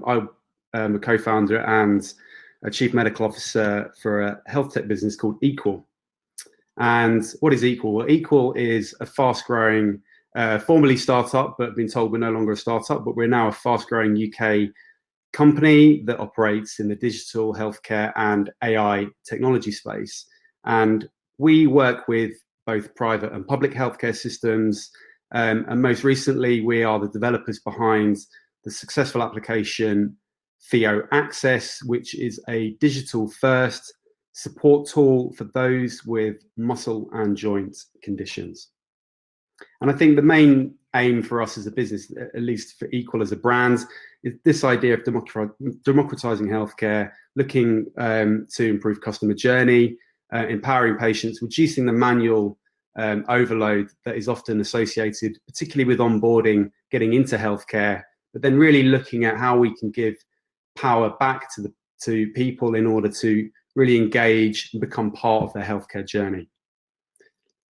I'm a co-founder and a chief medical officer for a health tech business called Equal. And what is Equal? Well, Equal is a fast-growing, formerly startup, but been told we're no longer a startup, but we're now a fast-growing UK company that operates in the digital healthcare and AI technology space. And we work with both private and public healthcare systems. And most recently, we are the developers behind the successful application Theo Access, which is a digital-first support tool for those with muscle and joint conditions. And I think the main aim for us as a business, at least for Equal as a brand, is this idea of democratizing healthcare, looking to improve customer journey, empowering patients, reducing the manual overload that is often associated, particularly with onboarding, getting into healthcare, but then really looking at how we can give power back to people in order to really engage and become part of their healthcare journey.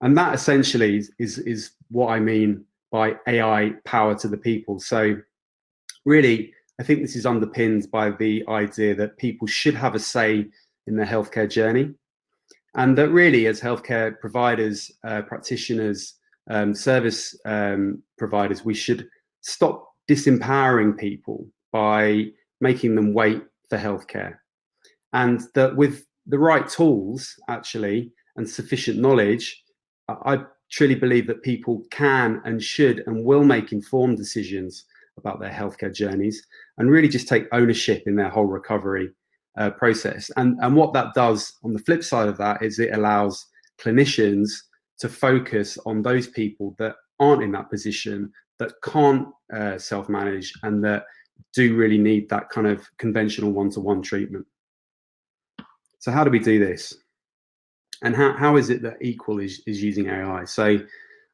And that essentially is what I mean by AI power to the people. So really, I think this is underpinned by the idea that people should have a say in their healthcare journey. And that really, as healthcare providers, practitioners, service providers, we should stop disempowering people by making them wait for healthcare. And that with the right tools, actually, and sufficient knowledge, I truly believe that people can and should and will make informed decisions about their healthcare journeys and really just take ownership in their whole recovery process. And what that does on the flip side of that is it allows clinicians to focus on those people that aren't in that position, that can't self-manage, and that do really need that kind of conventional one-to-one treatment. So how do we do this? And how is it that Equal is using AI? So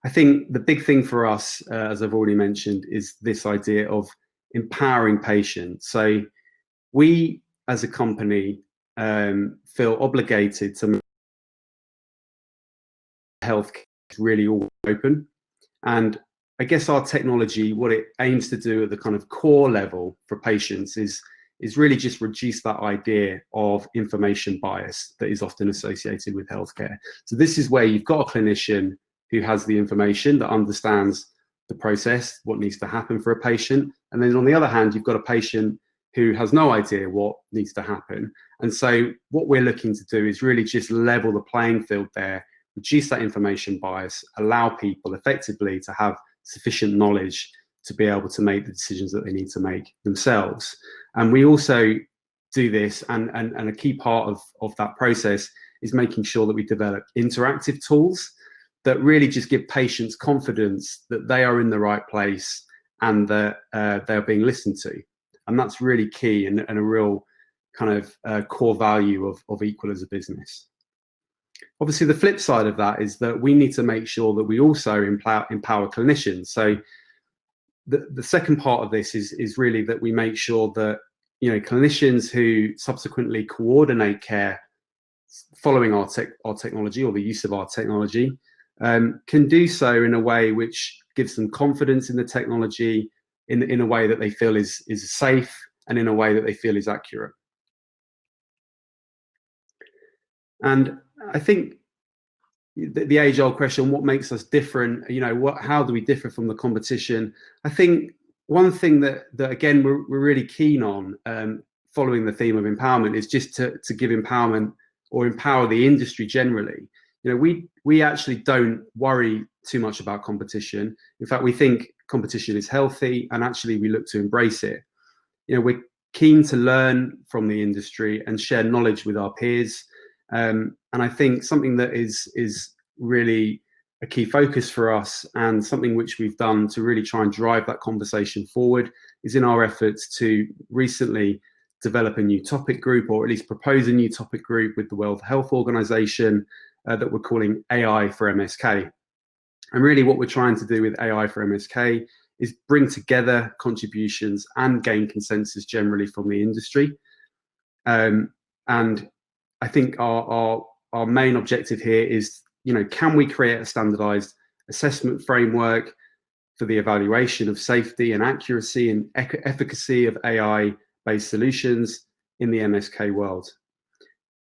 I think the big thing for us, as I've already mentioned, is this idea of empowering patients. So we, as a company, feel obligated to make healthcare really all open. And I guess our technology, what it aims to do at the kind of core level for patients is really just reduce that idea of information bias that is often associated with healthcare. So this is where you've got a clinician who has the information, that understands the process, what needs to happen for a patient. And then on the other hand, you've got a patient who has no idea what needs to happen. And so what we're looking to do is really just level the playing field there, reduce that information bias, allow people effectively to have sufficient knowledge to be able to make the decisions that they need to make themselves. And we also do this, and a key part of that process is making sure that we develop interactive tools that really just give patients confidence that they are in the right place and that they're being listened to. And that's really key and a real kind of core value of Equal as a business. Obviously, the flip side of that is that we need to make sure that we also empower clinicians. So the second part of this is really that we make sure that, you know, clinicians who subsequently coordinate care following our technology or the use of our technology can do so in a way which gives them confidence in the technology, in a way that they feel is safe, and in a way that they feel is accurate. And I think the age-old question, what makes us different? You know, how do we differ from the competition? I think one thing that again we're really keen on, following the theme of empowerment, is just to give empowerment or empower the industry generally. You know, we actually don't worry too much about competition. In fact, we think competition is healthy, and actually we look to embrace it. You know, we're keen to learn from the industry and share knowledge with our peers. And I think something that is really a key focus for us, and something which we've done to really try and drive that conversation forward, is in our efforts to recently develop a new topic group, or at least propose a new topic group with the World Health Organization that we're calling AI for MSK. And really what we're trying to do with AI for MSK is bring together contributions and gain consensus generally from the industry. And I think our main objective here is, you know, can we create a standardized assessment framework for the evaluation of safety and accuracy and efficacy of AI-based solutions in the MSK world.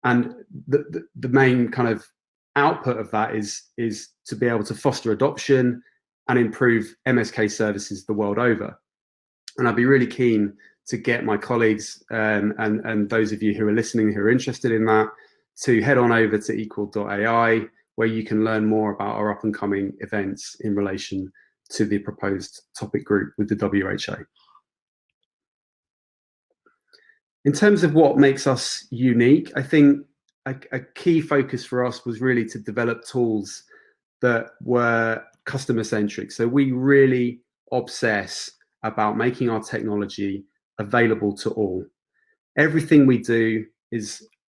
And the main kind of output of that is to be able to foster adoption and improve MSK services the world over. And I'd be really keen to get my colleagues and those of you who are listening who are interested in that to head on over to equal.ai, where you can learn more about our up and coming events in relation to the proposed topic group with the WHO. In terms of what makes us unique, I think a key focus for us was really to develop tools that were customer centric. So we really obsess about making our technology available to all. Everything we do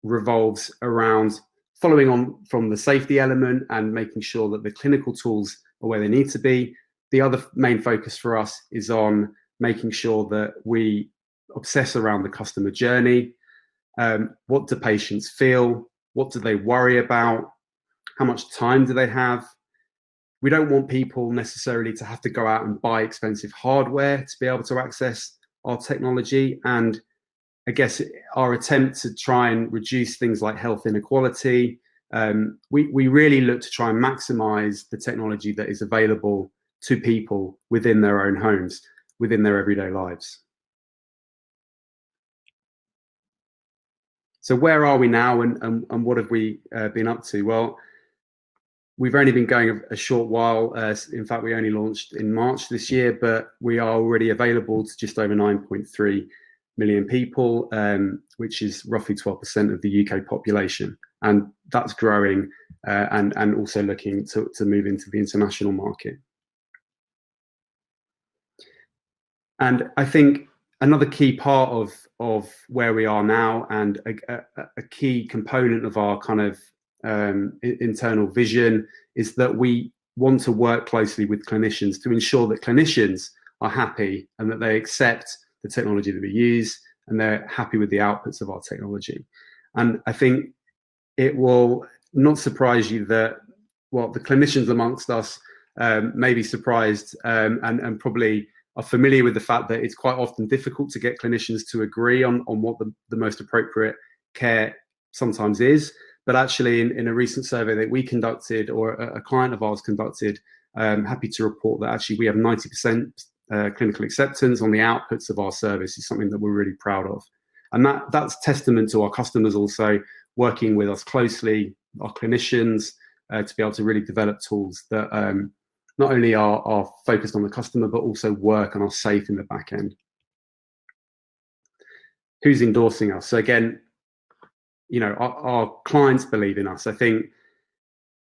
revolves around following on from the safety element and making sure that the clinical tools are where they need to be. The other main focus for us is on making sure that we obsess around the customer journey. What do patients feel? What do they worry about? How much time do they have? We don't want people necessarily to have to go out and buy expensive hardware to be able to access our technology. And I guess our attempt to try and reduce things like health inequality, we really look to try and maximize the technology that is available to people within their own homes, within their everyday lives. So where are we now, and what have we been up to? Well, we've only been going a short while. In fact, we only launched in March this year, but we are already available to just over 9.3 million people, which is roughly 12% of the UK population. And that's growing and also looking to move into the international market. And I think another key part of where we are now, and a key component of our kind of internal vision, is that we want to work closely with clinicians to ensure that clinicians are happy and that they accept the technology that we use and they're happy with the outputs of our technology. And I think it will not surprise you that, well, the clinicians amongst us may be surprised and probably are familiar with the fact that it's quite often difficult to get clinicians to agree on what the most appropriate care sometimes is. But actually, in a recent survey that we conducted, or a client of ours conducted, happy to report that actually we have 90% clinical acceptance on the outputs of our service. Is something that we're really proud of. And that's testament to our customers also working with us closely, our clinicians, to be able to really develop tools that not only are focused on the customer, but also work and are safe in the back end. Who's endorsing us? So again, you know, our clients believe in us. I think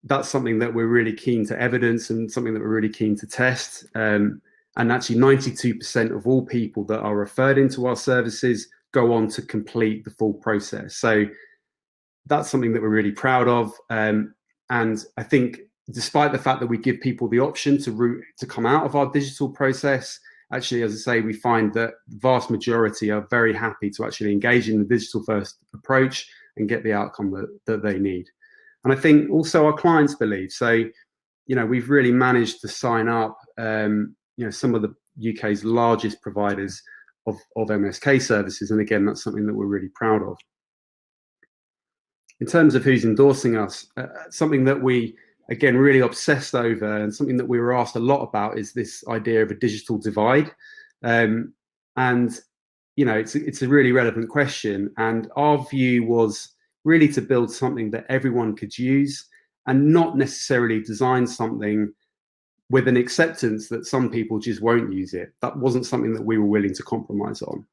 that's something that we're really keen to evidence and something that we're really keen to test. And actually 92% of all people that are referred into our services go on to complete the full process. So that's something that we're really proud of. And I think despite the fact that we give people the option to come out of our digital process, actually, as I say, we find that the vast majority are very happy to actually engage in the digital first approach and get the outcome that they need. And I think also our clients believe. So, you know, we've really managed to sign up, you know, some of the UK's largest providers of MSK services. And again, that's something that we're really proud of. In terms of who's endorsing us, something that we, again, really obsessed over and something that we were asked a lot about is this idea of a digital divide. And, you know, it's a really relevant question. And our view was really to build something that everyone could use and not necessarily design something with an acceptance that some people just won't use it. That wasn't something that we were willing to compromise on.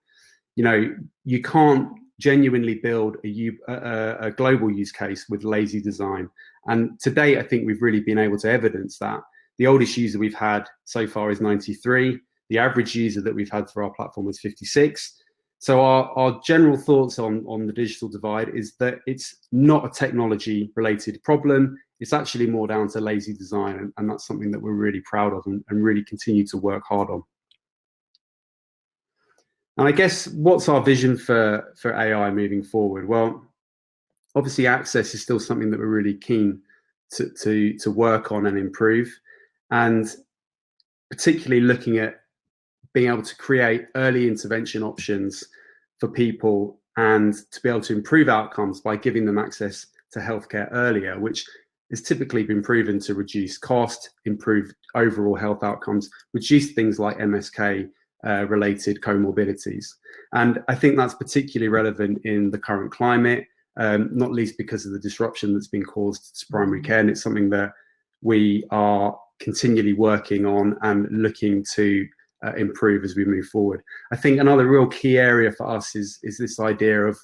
You know, you can't genuinely build a global use case with lazy design. And to date, I think we've really been able to evidence that. The oldest user we've had so far is 93. The average user that we've had for our platform is 56. So our general thoughts on the digital divide is that it's not a technology related problem. It's actually more down to lazy design. And that's something that we're really proud of and really continue to work hard on. And I guess what's our vision for AI moving forward? Well, obviously access is still something that we're really keen to work on and improve. And particularly looking at being able to create early intervention options for people and to be able to improve outcomes by giving them access to healthcare earlier, which has typically been proven to reduce cost, improve overall health outcomes, reduce things like MSK related comorbidities. And I think that's particularly relevant in the current climate, not least because of the disruption that's been caused to primary care. And it's something that we are continually working on and looking to improve as we move forward. I think another real key area for us is this idea of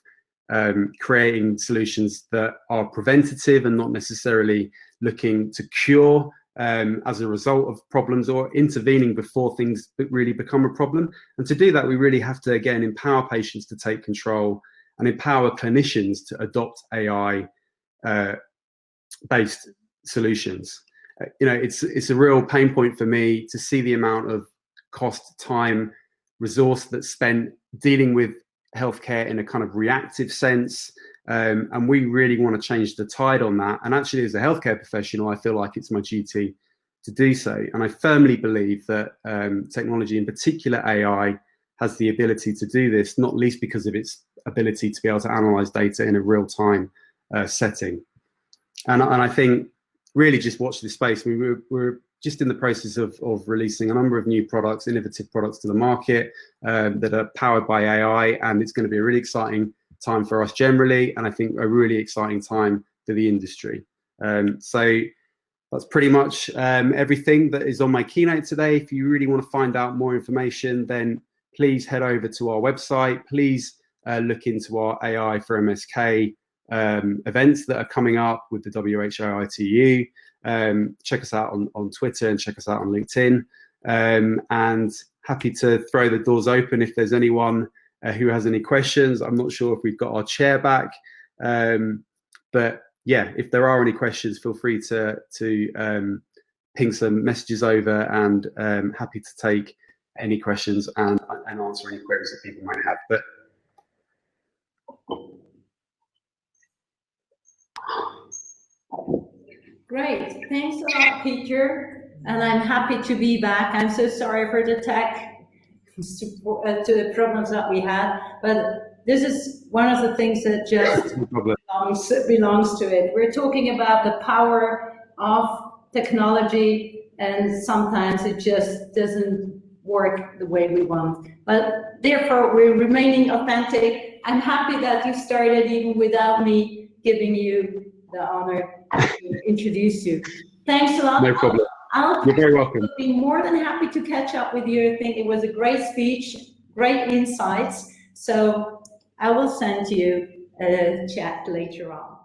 creating solutions that are preventative and not necessarily looking to cure as a result of problems, or intervening before things really become a problem. And to do that, we really have to, again, empower patients to take control and empower clinicians to adopt AI based solutions. It's a real pain point for me to see the amount of cost, time, resource that's spent dealing with healthcare in a kind of reactive sense. And we really want to change the tide on that. And actually, as a healthcare professional, I feel like it's my duty to do so. And I firmly believe that technology, in particular AI, has the ability to do this, not least because of its ability to be able to analyze data in a real-time setting. And I think really just watch this space. We're just in the process of releasing a number of new products, innovative products to the market that are powered by AI, and it's going to be a really exciting time for us generally, and I think a really exciting time for the industry. So that's pretty much everything that is on my keynote today. If you really want to find out more information, then please head over to our website. Please look into our AI for MSK events that are coming up with the WHOITU. Check us out on Twitter and check us out on LinkedIn. And happy to throw the doors open if there's anyone who has any questions. I'm not sure if we've got our chair back, but yeah, if there are any questions, feel free to ping some messages over, and happy to take any questions and answer any queries that people might have. But great, thanks a lot, Peter, and I'm happy to be back. I'm so sorry for the tech to the problems that we had, but this is one of the things that just belongs to it. We're talking about the power of technology, and sometimes it just doesn't work the way we want. But therefore, we're remaining authentic. I'm happy that you started even without me giving you the honor to introduce you. Thanks a lot. No problem. You're very welcome. I'll be more than happy to catch up with you. I think it was a great speech, great insights. So I will send you a chat later on.